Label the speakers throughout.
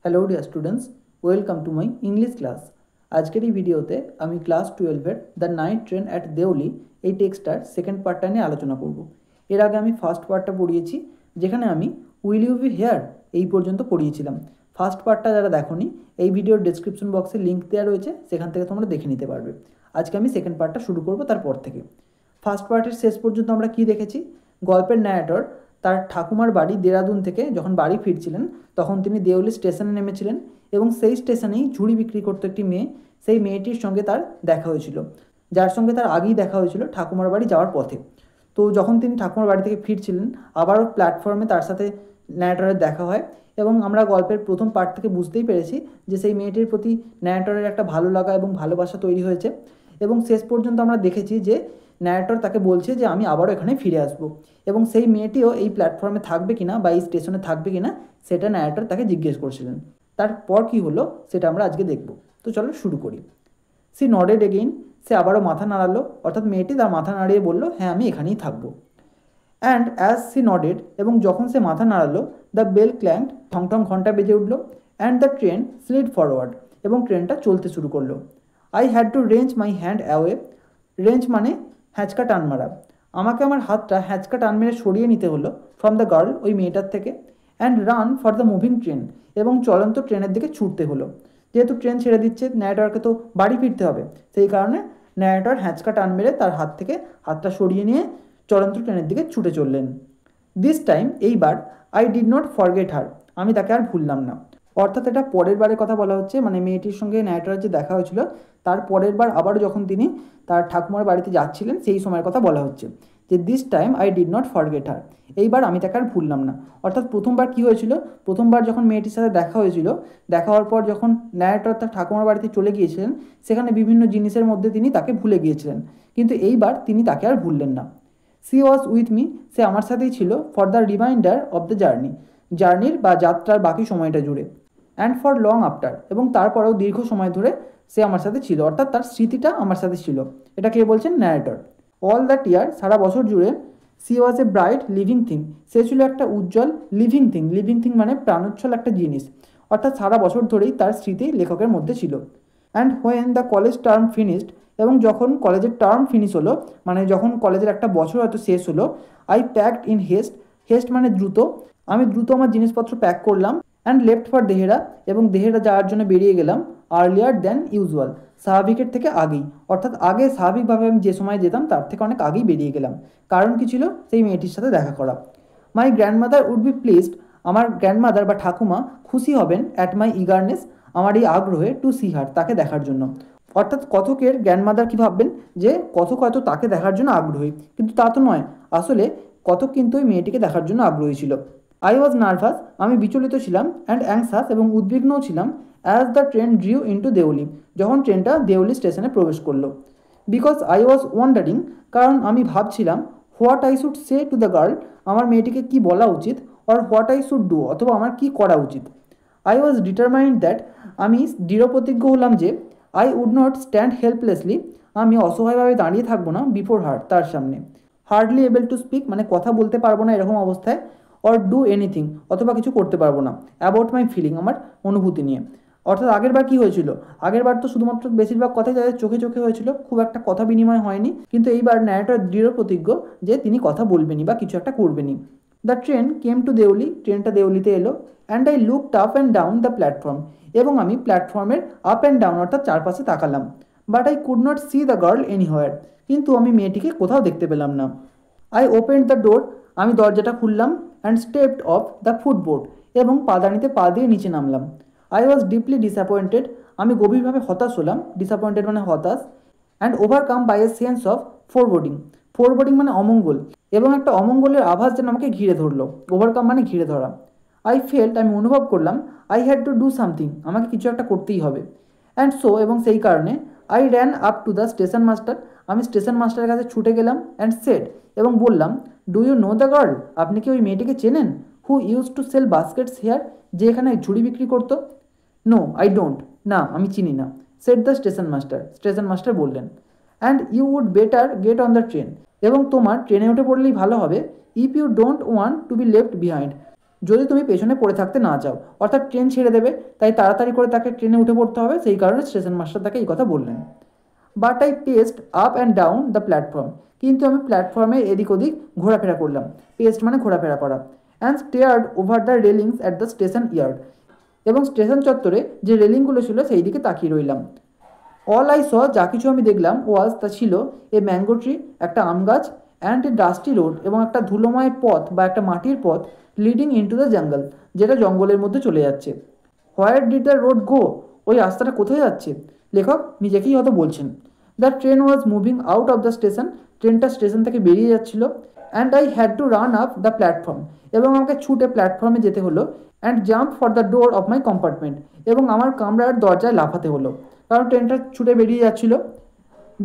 Speaker 1: Hello dear students, welcome to my English class. আজকের এই ভিডিওতে আমি ক্লাস 12-এর the night train at Deoli এই টেক্সটার সেকেন্ড পার্টটা নিয়ে আলোচনা করব। এর আগে আমি ফার্স্ট পার্টটা পড়িয়েছি, যেখানে আমি উইল ইউ বি হেয়ার এই পর্যন্ত পড়িয়েছিলাম। ফার্স্ট পার্টটা যারা দেখোনি, এই ভিডিওর ডেসক্রিপশন বক্সে লিঙ্ক দেওয়া রয়েছে, সেখান থেকে তোমরা দেখে নিতে পারবে। আজকে আমি সেকেন্ড পার্টটা শুরু করব তারপর থেকে। ফার্স্ট পার্টের শেষ পর্যন্ত আমরা কি দেখেছি? গল্পের ন্যারেটর তার ঠাকুমার বাড়ি দেরাদুন থেকে যখন বাড়ি ফিরছিলেন, তখন তিনি দেওলি স্টেশনে নেমেছিলেন এবং সেই স্টেশনেই ঝুড়ি বিক্রি করতো একটি মেয়ে। সেই মেয়েটির সঙ্গে তার দেখা হয়েছিল, যার সঙ্গে তার আগেই দেখা হয়েছিল ঠাকুমার বাড়ি যাওয়ার পথে। তো যখন তিনি ঠাকুমার বাড়ি থেকে ফিরছিলেন, আবারও প্ল্যাটফর্মে তার সাথে ন্যারেটরের দেখা হয় এবং আমরা গল্পের প্রথম পার্ট থেকে বুঝতেই পেরেছি যে সেই মেয়েটির প্রতি ন্যারেটরের একটা ভালো লাগা এবং ভালোবাসা তৈরি হয়েছে। এবং শেষ পর্যন্ত আমরা দেখেছি যে ন্যারেটর তাকে বলছে যে আমি আবারও এখানে ফিরে আসবো, এবং সেই মেয়েটিও এই প্ল্যাটফর্মে থাকবে কিনা বা এই স্টেশনে থাকবে কিনা সেটা ন্যারেটর তাকে জিজ্ঞেস করছিলেন। তারপর কি হলো সেটা আমরা আজকে দেখব। তো চলো শুরু করি। সি নডেড এগেইন, সে আবারও মাথা নাড়ালো, অর্থাৎ মেয়েটি তার মাথা নাড়িয়ে বলল হ্যাঁ আমি এখানেই থাকবো। অ্যান্ড অ্যাজ সি নডেড, এবং যখন সে মাথা নাড়ালো, দ্য বেল ক্ল্যাঙ্কড, ঠং ঠং ঘন্টা বেজে উঠলো। And the train slid forward, এবং ট্রেনটা চলতে শুরু করলো। I had to range my hand away, range মানে হ্যাঁচকা টান মারা। আমাকে আমার হাতটা হ্যাঁচকা টান মেরে সরিয়ে নিতে হলো ফ্রম দ্য গার্ল, ওই মেয়েটার থেকে। And run for the moving train, এবং চলন্ত ট্রেনের দিকে ছুটতে হলো। যেহেতু ট্রেন ছেড়ে দিচ্ছে, ন্যারেটরকে তো বাড়ি ফিরতে হবে, সেই কারণে ন্যারেটর হ্যাঁচকা টান মেরে তার হাত থেকে হাতটা সরিয়ে নিয়ে চলন্ত ট্রেনের দিকে ছুটে চললেন। দিস টাইম, এইবার, আই ডিড নট ফরগেট হার, আমি তাকে আর ভুললাম না। অর্থাৎ এটা পরের বারের কথা বলা হচ্ছে, মানে মেয়েটির সঙ্গে ন্যারেটরের যে দেখা হয়েছিল তার পরের বার আবারও যখন তিনি তার ঠাকুমার বাড়িতে যাচ্ছিলেন সেই সময়ের কথা বলা হচ্ছে, যে this time I did not forget her, এইবার আমি তাকে আর ভুললাম না। অর্থাৎ প্রথমবার কি হয়েছিল, প্রথমবার যখন মেয়েটির সাথে দেখা হয়েছিল, দেখা হওয়ার পর যখন ন্যারেটর তার ঠাকুমার বাড়িতে চলে গিয়েছিলেন, সেখানে বিভিন্ন জিনিসের মধ্যে তিনি তাকে ভুলে গিয়েছিলেন, কিন্তু এইবার তিনি তাকে আর ভুললেন না। সি ওয়াজ উইথ মি, সে আমার সাথেই ছিল for the reminder of the জার্নির বা যাত্রার বাকি সময়টা জুড়ে। অ্যান্ড ফর লং আফটার, এবং তারপরেও দীর্ঘ সময় ধরে সে আমার সাথে ছিল, অর্থাৎ তার স্মৃতিটা আমার সাথে ছিল। এটা কে বলছেন? ন্যারেটর। অল দ্যাট ইয়ার, সারা বছর জুড়ে, she was a bright living thing, সে ছিল একটা উজ্জ্বল লিভিং থিং। লিভিং থিং মানে প্রাণোচ্ছল একটা জিনিস, অর্থাৎ সারা বছর ধরেই তার স্মৃতি লেখকের মধ্যে ছিল। And when the college term finished, এবং যখন কলেজের টার্ম ফিনিশ হলো, মানে যখন কলেজের একটা বছর হয়তো শেষ হলো, I packed in heist, heist মানে দ্রুত, আমি দ্রুত আমার জিনিসপত্র প্যাক করলাম। অ্যান্ড লেফট ফর দেহেরা, এবং দেহেরা যাওয়ার জন্য বেরিয়ে গেলাম। আর্লিয়ার দ্যান ইউজুয়াল, স্বাভাবিকের থেকে আগেই, অর্থাৎ আগে স্বাভাবিকভাবে আমি যে সময় যেতাম তার থেকে অনেক আগেই বেরিয়ে গেলাম। কারণ কি ছিল? সেই মেয়েটির সাথে দেখা করা। My grandmother would be pleased, আমার গ্র্যান্ডমাদার বা ঠাকুমা খুশি হবেন, অ্যাট মাই ইগারনেস, আমার এই আগ্রহে, টু সি হার, তাকে দেখার জন্য। অর্থাৎ কথকের গ্র্যান্ডমাদার কী ভাববেন যে কথক হয়তো তাকে দেখার জন্য আগ্রহী, কিন্তু তা তো নয়। আসলে কথক কিন্তু ওই মেয়েটিকে দেখার জন্য আগ্রহী ছিল। আই ওয়াজ নার্ভাস, আমি বিচলিত ছিলাম। অ্যান্ড অ্যাংসাস, এবং উদ্বিগ্নও ছিলাম। As the train drew into Deoli, যখন ট্রেনটা দেওলি স্টেশনে প্রবেশ করলো। বিকজ আই ওয়াজ ওয়ান্ডারিং, কারণ আমি ভাবছিলাম, what I should say two the girl, আমার মেয়েটিকে কি বলা উচিত, or what I should do, অথবা আমার কি করা উচিত। আই ওয়াজ ডিটারমাইন্ড দ্যাট, আমি দৃঢ়প্রতিজ্ঞ হলাম যে, আই উড নট স্ট্যান্ড হেল্পলেসলি, আমি অসহায়ভাবে দাঁড়িয়ে থাকবো না, বিফোর হার, তার সামনে। হার্ডলি এবেল টু স্পিক, মানে কথা বলতে পারবো না এরকম অবস্থায়। অর ডু এনিথিং, অথবা কিছু করতে পারবো না। অ্যাবাউট মাই ফিলিং, আমার অনুভূতি নিয়ে। অর্থাৎ আগেরবার কি হয়েছিল, আগেরবার তো শুধুমাত্র বেশিরভাগ কথাই যাদের চোখে চোখে হয়েছিল, খুব একটা কথা বিনিময় হয়নি, কিন্তু এইবার ন্যারেটর দৃঢ় প্রতিজ্ঞ যে তিনি কথা বলবেনই বা কিছু একটা করবেনই। The train came to Deoli, ট্রেনটা দেওলিতে এলো। And I looked up and down the platform, এবং আমি প্ল্যাটফর্মের আপ অ্যান্ড ডাউন অর্থাৎ চারপাশে তাকালাম। But I could not see the girl anywhere, কিন্তু আমি মেয়েটিকে কোথাও দেখতে পেলাম না। আই ওপেন্ড দ্য ডোর, আমি দরজাটা খুললাম। অ্যান্ড স্টেপড অফ দ্য ফুটবোর্ড, এবং পাদানিতে পা দিয়ে নিচে নামলাম। আই ওয়াজ ডিপলি ডিসঅ্যাপয়েন্টেড, আমি গভীরভাবে হতাশ হলাম। ডিসঅ্যাপয়েন্টেড মানে হতাশ। And overcome by a sense of foreboding, foreboding মানে অমঙ্গল, এবং একটা অমঙ্গলের আভাস যেন আমাকে ঘিরে ধরলো। ওভারকাম মানে ঘিরে ধরা। আই ফেল্ট, আমি অনুভব করলাম, I had to do something, আমাকে কিছু একটা করতেই হবে। অ্যান্ড সো, এবং সেই কারণে, I ran up to the station master, আমি স্টেশন মাস্টারের কাছে ছুটে গেলাম। অ্যান্ড সেড, এবং বললাম, do you know the girl, আপনি কি ওই মেয়েটিকে চেনেন? Who use to sell baskets here, যে এখানে ঝুড়ি বিক্রি করতো। নো আই ডোন্ট, না আমি চিনি না। Said the station master, station master বললেন। And you would better get on the train, এবং তোমার ট্রেনে উঠে পড়লেই ভালো হবে। If you don't want to be left behind, যদি তুমি পেছনে পড়ে থাকতে না চাও, অর্থাৎ ট্রেন ছেড়ে দেবে, তাই তাড়াতাড়ি করে তাকে ট্রেনে উঠে পড়তে হবে, সেই কারণে স্টেশন মাস্টার তাকে এই কথা বললেন। But I paced up and down the platform, কিন্তু আমি প্ল্যাটফর্মে এদিক ওদিক ঘোরাফেরা করলাম, পেস্ট মানে ঘোরাফেরা করা, and stared over the railings at the station yard, এবং স্টেশন চত্বরে যে রেলিংগুলো ছিল সেই দিকে তাকিয়ে রইলাম। অল আই স, যা কিছু আমি দেখলাম, ওয়াজ, তা ছিল এ ম্যাঙ্গো ট্রি, একটা আম গাছ, অ্যান্ড এ ডাস্টি রোড, এবং একটা ধুলোময় পথ বা একটা মাটির পথ, লিডিং ইনটু দ্য জঙ্গল, যেটা জঙ্গলের মধ্যে চলে যাচ্ছে। Where did the road go, ওই রাস্তাটা কোথায় যাচ্ছে? লেখক নিজেকেই হয়তো বলছেন। The train was moving out of the station, ট্রেনটা স্টেশন থেকে বেরিয়ে যাচ্ছিল। And I had to run up the platform, এবং আমাকে ছুটে প্ল্যাটফর্মে যেতে হলো। And jump for the door of my compartment, এবং আমার কামরার দরজায় লাফাতে হলো, কারণ ট্রেনটা ছুটে বেরিয়ে যাচ্ছিল।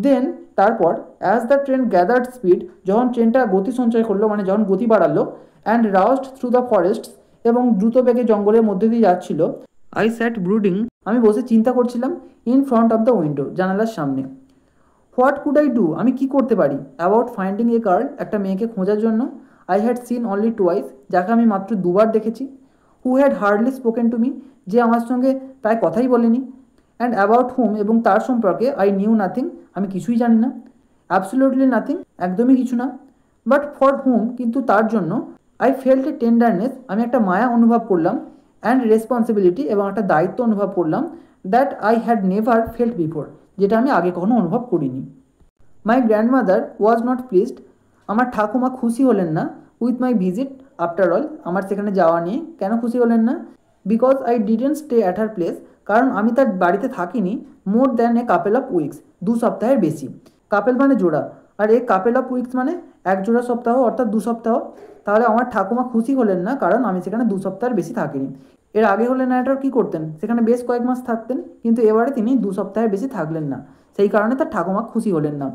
Speaker 1: দেন তারপর as the train gathered speed, যখন ট্রেনটা গতি সঞ্চয় করলো, মানে যখন গতি বাড়ালো, অ্যান্ড রাউস্ড থ্রু দ্য ফরেস্টস, এবং দ্রুত বেগে জঙ্গলের মধ্যে দিয়ে যাচ্ছিল, আই স্যাট ব্রুডিং, আমি বসে চিন্তা করছিলাম, in front of the window, জানালার সামনে। হোয়াট কুড আই ডু, আমি কি করতে পারি, অ্যাবাউট ফাইন্ডিং এ গার্ল, একটা মেয়েকে খোঁজার জন্য, I had seen only twice, যাকে আমি মাত্র দুবার দেখেছি, who had hardly spoken to me, যে আমার সঙ্গে প্রায় কথাই বলেনি, অ্যান্ড অ্যাবাউট হুম, এবং তার সম্পর্কে আই নিউ নাথিং, আমি কিছুই জানি না, অ্যাবসোলিউটলি নাথিং, একদমই কিছু না, বাট ফর হুম, কিন্তু তার জন্য, আই ফেল্ট এ টেন্ডারনেস, আমি একটা মায়া অনুভব করলাম, অ্যান্ড রেসপন্সিবিলিটি, এবং একটা দায়িত্ব অনুভব করলাম, that I had never felt before, যেটা আমি আগে কখনো অনুভব করিনি। My grandmother was not pleased, আমার ঠাকুমা খুশি হলেন না, with my visit after all, আমার সেখানে যাওয়া নিয়ে কেন খুশি হলেন না? Because I didn't stay at her place, কারণ আমি তার বাড়িতে থাকিনি more than a couple of weeks, 2 সপ্তাহের বেশি। কাপেল মানে জোড়া, আর এ কাপেল অফ উইকস মানে এক জোড়া সপ্তাহ, অর্থাৎ 2 সপ্তাহ। তাহলে আমার ঠাকুমা খুশি হলেন না কারণ আমি সেখানে 2 সপ্তাহের বেশি থাকিনি। এর আগে হলে ন্যারেটর কী করতেন, সেখানে বেশ কয়েক মাস থাকতেন, কিন্তু এবারে তিনি 2 সপ্তাহের বেশি থাকলেন না, সেই কারণে তার ঠাকুমা খুশি হলেন না।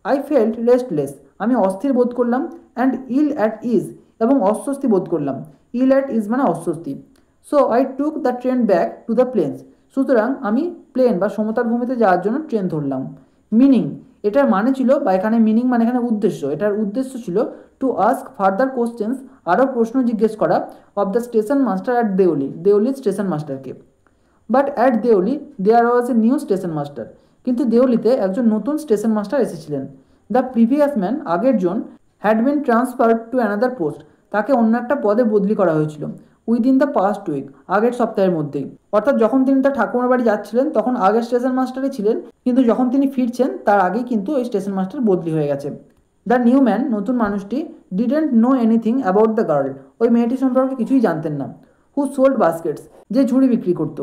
Speaker 1: আই ফেল্ট রেস্টলেস, আমি অস্থির বোধ করলাম, অ্যান্ড ইল অ্যাট ইজ, এবং অস্বস্তি বোধ করলাম। ইল অ্যাট ইজ মানে অস্বস্তি। So I took the train back to the plains, সুতরাং আমি প্লেন বা সমতল ভূমিতে যাওয়ার জন্য ট্রেন ধরলাম। মিনিং, এটার মানে ছিল, বা এখানে মিনিং মানে এখানে উদ্দেশ্য, এটার উদ্দেশ্য ছিল টু আস্ক ফার্দার কোশ্চেন্স, আরও প্রশ্ন জিজ্ঞেস করা, of the station master at Deoli, দেওলির স্টেশন মাস্টারকে। But at Deoli there was a new station master, কিন্তু দেওলিতে একজন নতুন স্টেশন মাস্টার এসেছিলেন। দ্য প্রিভিয়াস ম্যান, আগের জন, had been transferred to another post, তাকে অন্য একটা পদে বদলি করা হয়েছিল, উইদিন দ্য পাস্ট উইক, আগের সপ্তাহের মধ্যেই। অর্থাৎ যখন তিনি তার ঠাকুমার বাড়ি যাচ্ছিলেন তখন আগের স্টেশন মাস্টারই ছিলেন, কিন্তু যখন তিনি ফিরছেন তার আগেই কিন্তু ওই স্টেশন মাস্টার বদলি হয়ে গেছে। দ্য নিউ ম্যান, নতুন মানুষটি, didn't know anything about the girl, ওই মেয়েটি সম্পর্কে কিছুই জানতেন না। হু সোল্ড বাস্কেটস, যে ঝুড়ি বিক্রি করতো।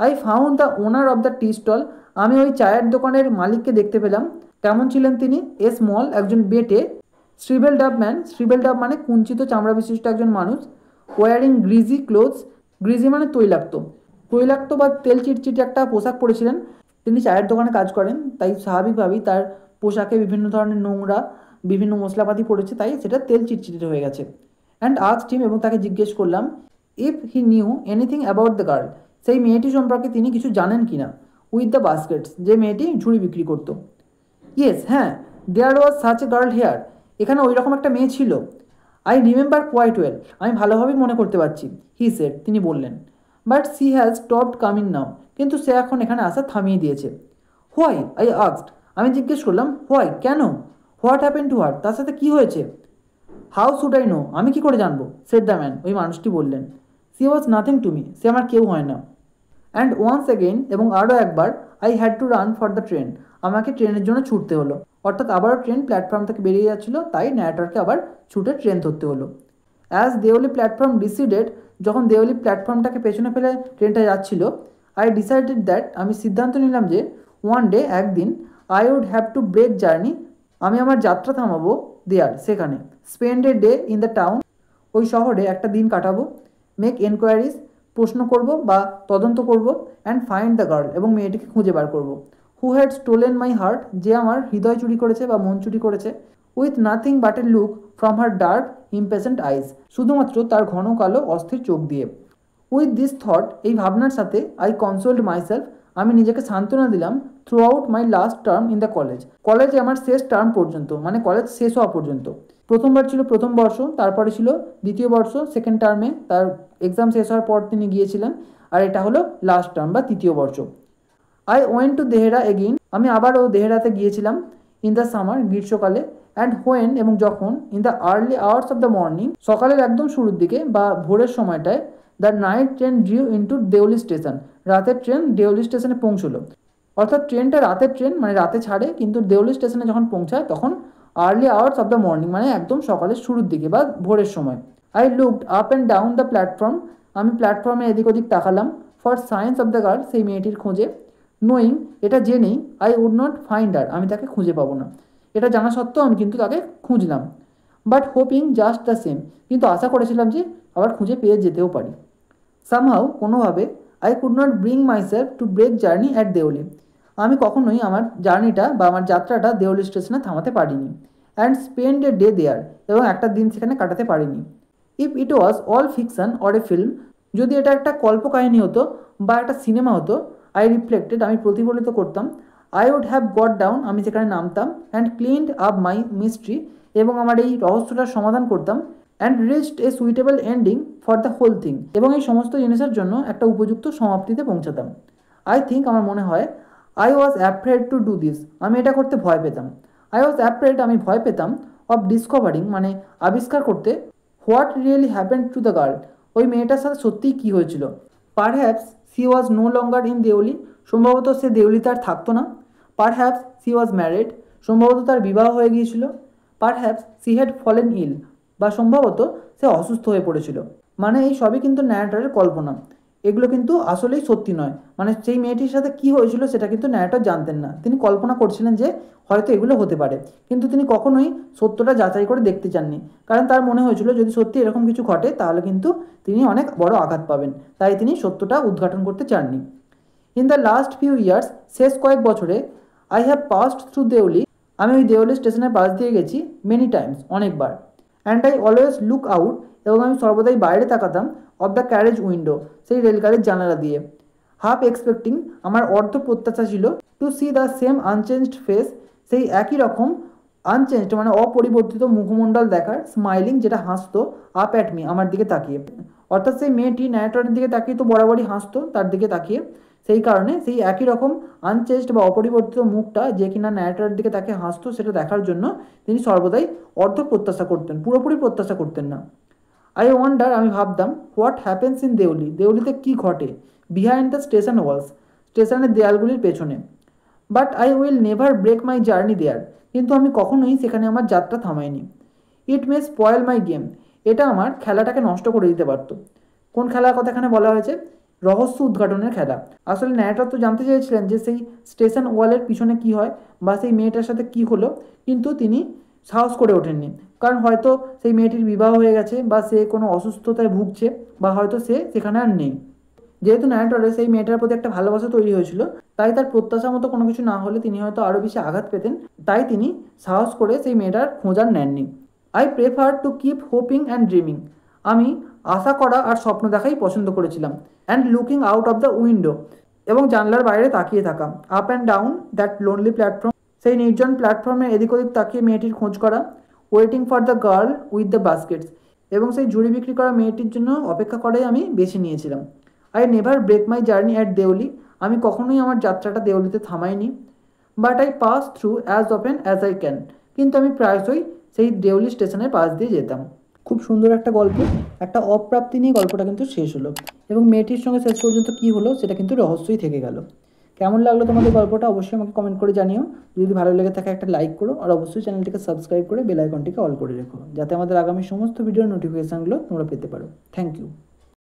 Speaker 1: I found the owner of the tea stall, আমি ওই চায়ের দোকানের মালিককে দেখতে পেলাম। কেমন ছিলেন তিনি? এ স্মল, একজন বেটে, শ্রিভেলড আপ ম্যান, শ্রিভেলড আপ মানে কুঞ্চিত চামড়া বিশিষ্ট একজন মানুষ, ওয়ারিং গ্রিজি ক্লোথস, গ্রিজি মানে তৈলাক্ত, তৈলাক্ত বা তেল চিটচিটে একটা পোশাক পরেছিলেন। তিনি চায়ের দোকানে কাজ করেন, তাই স্বাভাবিকভাবেই তার পোশাকে বিভিন্ন ধরনের নোংরা, বিভিন্ন মশলাপাতি পড়েছে, তাই সেটা তেল চিটচিটে হয়ে গেছে। অ্যান্ড আস্কড হিম, এবং তাকে জিজ্ঞেস করলাম, if he knew anything about the girl, সেই মেয়েটি সম্পর্কে তিনি কিছু জানেন কি না। উইথ দ্য বাস্কেটস, যে মেয়েটি ঝুড়ি বিক্রি করতো। ইয়েস, হ্যাঁ, there was such a girl here, এখানে ওই রকম একটা মেয়ে ছিল। আই রিমেম্বার কোয়াইট ওয়েল, আমি ভালোভাবেই মনে করতে পারছি। হি সেড, তিনি বললেন। But she has stopped coming now, কিন্তু সে এখন এখানে আসা থামিয়ে দিয়েছে। হোয়াই, আই আস্কড, আমি জিজ্ঞেস করলাম, হোয়াই, কেন? হোয়াট হ্যাপেন টু হার, তার সাথে কী হয়েছে? হাউ শুড আই নো, আমি কি করে জানবো? সেড দ্য ম্যান, ওই মানুষটি বললেন। She was nothing to me, সে আমার কেউ হয় না। অ্যান্ড ওয়ান্স অ্যাগেইন, এবং আরও একবার, I had to run for the train, আমাকে ট্রেনের জন্য ছুটতে হলো। অর্থাৎ আবারও ট্রেন প্ল্যাটফর্ম থেকে বেরিয়ে যাচ্ছিল, তাই ন্যারেটরকে আবার ছুটে ট্রেন ধরতে হলো। অ্যাজ দেওলি প্ল্যাটফর্ম ডিসিডেড, যখন দেওলি প্ল্যাটফর্মটাকে পেছনে ফেলে ট্রেনটা যাচ্ছিল, আই ডিসাইডেড দ্যাট, আমি সিদ্ধান্ত নিলাম যে, ওয়ান ডে, একদিন, I would have to break journey, আমি আমার যাত্রা থামাবো, দেয়ার, সেখানে, spend a day in the town, ওই শহরে একটা দিন কাটাবো, মেক এনকোয়ারিজ, প্রশ্ন করব বা তদন্ত করব, অ্যান্ড ফাইন্ড দ্য গার্ল, এবং মেয়েটিকে খুঁজে বার করব, who had stolen my heart, যে আমার হৃদয় চুরি করেছে বা মন চুরি করেছে, with nothing but a look from her dark impatient eyes, শুধুমাত্র তার ঘন কালো অস্থির চোখ দিয়ে। উইথ দিস থট, এই ভাবনার সাথে, আই কনসোল্ড মাইসেলফ, আমি নিজেকে সান্ত্বনা দিলাম, through out my last term in the college, কলেজে আমার শেষ টার্ম পর্যন্ত, মানে কলেজ শেষ হওয়া পর্যন্ত। প্রথমবার ছিল প্রথম বর্ষ, তারপরে ছিল দ্বিতীয় বর্ষ সেকেন্ড টার্মে, তার এক্সাম শেষ হওয়ার পর তিনি গিয়েছিলেন, আর এটা হলো লাস্ট টার্ম বা তৃতীয় বর্ষ। I went to Dehra again, আমি আবারও দেহেরাতে গিয়েছিলাম ইন দ্য সামার, গ্রীষ্মকালে। অ্যান্ড হোয়েন, এবং যখন, in the early hours of the morning, সকালের একদম শুরুর দিকে বা ভোরের সময়টায়, the night train drew into Deoli station, রাতের ট্রেন দেউলি স্টেশনে পৌঁছলো। অর্থাৎ ট্রেনটা রাতের ট্রেন, মানে রাতে ছাড়ে, কিন্তু দেউলি স্টেশনে যখন পৌঁছায় তখন early hours of the morning, মানে একদম সকালের শুরুর দিকে বা ভোরের সময়। I looked up and down the platform, আমি প্ল্যাটফর্মে এদিক ওদিক তাকালাম, for signs of the girl, সেই মেয়েটির খোঁজে। নোয়িং, এটা জেনেই, I would not find her, আমি তাকে খুঁজে পাবো না, এটা জানা সত্ত্বেও আমি কিন্তু তাকে খুঁজলাম। But hoping just the same, কিন্তু আশা করেছিলাম যে আবার খুঁজে পেয়ে যেতেও পারি। সামহাউ, কোনোভাবে, I could not bring myself to break journey at Deoli, আমি কখনোই আমার জার্নিটা বা আমার যাত্রাটা দেউলি স্টেশনে থামাতে পারিনি। And spend a day there, এবং একটা দিন সেখানে কাটাতে পারিনি। If it was all fiction or a film, যদি এটা একটা কল্পকাহিনী হতো বা একটা সিনেমা হতো, আই রিফ্লেক্টেড, আমি প্রতিফলিত করতাম, I would have got down, আমি সেখানে নামতাম, and cleaned up my mystery, এবং আমার এই রহস্যটার সমাধান করতাম, and reached a suitable ending for the whole thing, এবং এই সমস্ত জিনিসের জন্য একটা উপযুক্ত সমাপ্তিতে পৌঁছাতাম। আই থিঙ্ক, আমার মনে হয়, I was afraid to do this, আমি এটা করতে ভয় পেতাম। আই ওয়াজ অ্যাফ্রেড, আমি ভয় পেতাম, অফ ডিসকভারিং, মানে আবিষ্কার করতে, what really happened to the girl, ওই মেয়েটার সাথে সত্যিই কী হয়েছিল। Perhaps she was no longer in Deoli, সম্ভবত সে দেউলিতে আর থাকতো না। পারহ্যাপস সি ওয়াজ ম্যারিড, সম্ভবত তার বিবাহ হয়ে গিয়েছিল। পারহ্যাপস সি হ্যাড ফলেন ইল, বা সম্ভবত সে অসুস্থ হয়ে পড়েছিল। মানে এই সবই কিন্তু ন্যারেটরের কল্পনা, এগুলো কিন্তু আসলেই সত্যি নয়। মানে সেই মেয়েটির সাথে কী হয়েছিল সেটা কিন্তু ন্যারেটর জানতেন না, তিনি কল্পনা করছিলেন যে হয়তো এগুলো হতে পারে, কিন্তু তিনি কখনোই সত্যটা যাচাই করে দেখতে চাননি, কারণ তার মনে হয়েছিল যদি সত্যি এরকম কিছু ঘটে তাহলে কিন্তু তিনি অনেক বড় আঘাত পাবেন, তাই তিনি সত্যটা উদ্ঘাটন করতে চাননি। In the last few years, শেষ কয়েক বছরে, I have passed through Deoli, আমি ওই দেউলি স্টেশনের পাশ দিয়ে গেছি মেনি টাইমস, অনেকবার। And I always look out, এবং আমি সর্বদাই বাইরে তাকাতাম, অফ দ্য ক্যারেজ উইন্ডো, সেই রেলগাড়ির জানালা দিয়ে। হাফ এক্সপেক্টিং, আমার অর্ধ প্রত্যাশা ছিল, to see the same unchanged face, সেই একই রকম আনচেঞ্জড মানে অপরিবর্তিত মুখমণ্ডল দেখার, স্মাইলিং, যেটা হাসতো, আপ অ্যাট মি, আমার দিকে তাকিয়ে। অর্থাৎ সেই মেয়েটি ন্যারেটরের দিকে তাকিয়ে তো বরাবরই হাসতো তার দিকে তাকিয়ে, সেই কারণে সেই একই রকম আনচেঞ্জড বা অপরিবর্তিত মুখটা যে কিনা ন্যারেটরের দিকে তাকিয়ে হাসতো, সেটা দেখার জন্য তিনি সর্বদাই অর্ধ প্রত্যাশা করতেন, পুরোপুরি প্রত্যাশা করতেন না। আই ওয়ান্ডার, আমি ভাবতাম, হোয়াট হ্যাপেন্স ইন দেউলি, দেউলিতে কী ঘটে, বিহাইন্ড দ্য স্টেশন ওয়ালস, স্টেশনের দেয়ালগুলির পেছনে। But I will never break my journey there, কিন্তু আমি কখনোই সেখানে আমার যাত্রা থামাইনি। ইট মে স্পয়েল মাই গেম, এটা আমার খেলাটাকে নষ্ট করে দিতে পারতো। কোন খেলার কথা এখানে বলা হয়েছে? রহস্য উদ্ঘাটনের খেলা। আসলে ন্যারেটর তো জানতে চেয়েছিলেন যে সেই স্টেশন ওয়ালের পিছনে কী হয় বা সেই মেয়েটার সাথে কী হলো, কিন্তু তিনি সাহস করে ওঠেননি, কারণ হয়তো সেই মেয়েটির বিবাহ হয়ে গেছে বা সে কোনো অসুস্থতায় ভুগছে, বা হয়তো সে সেখানে আর নেই। যেহেতু ন্যারেটরের সেই মেয়েটার প্রতি একটা ভালোবাসা তৈরি হয়েছিল, তাই তার প্রত্যাশা মতো কোনো কিছু না হলে তিনি হয়তো আরও বেশি আঘাত পেতেন, তাই তিনি সাহস করে সেই মেয়েটার খোঁজ আর নেননি। I prefer to keep hoping and dreaming, আমি আশা করা আর স্বপ্ন দেখাই পছন্দ করেছিলাম। And looking out of the window, এবং জানলার বাইরে তাকিয়ে থাকা। Up and down that lonely platform, সেই নির্জন প্ল্যাটফর্মে এদিক ওদিক তাকিয়ে মেয়েটির খোঁজ করা। Waiting for the girl with the baskets, এবং সেই ঝুড়ি বিক্রি করা মেয়েটির জন্য অপেক্ষা করাই আমি বেছে নিয়েছিলাম। I never break my journey at Deoli, আমি কখনোই আমার যাত্রাটা দেউলিতে থামাইনি। But I pass through as often as I can, কিন্তু আমি প্রায়শই সেই দেউলি স্টেশনের পাশ দিয়ে যেতাম। খুব সুন্দর একটা গল্প, একটা অপ্রাপ্তি নিয়ে গল্পটা কিন্তু শেষ হলো, এবং মেয়েটির সঙ্গে শেষ পর্যন্ত কী হলো সেটা কিন্তু রহস্যই থেকে গেল। কেমন লাগলো তোমাদের গল্পটা অবশ্যই আমাকে কমেন্ট করে জানিও। যদি ভালো লেগে থাকে একটা লাইক করো, আর অবশ্যই চ্যানেলটিকে সাবস্ক্রাইব করে বেল আইকনটিকে অল করে রেখো, যাতে আমাদের আগামী সমস্ত ভিডিওর নোটিফিকেশানগুলো তোমরা পেতে পারো। Thank you.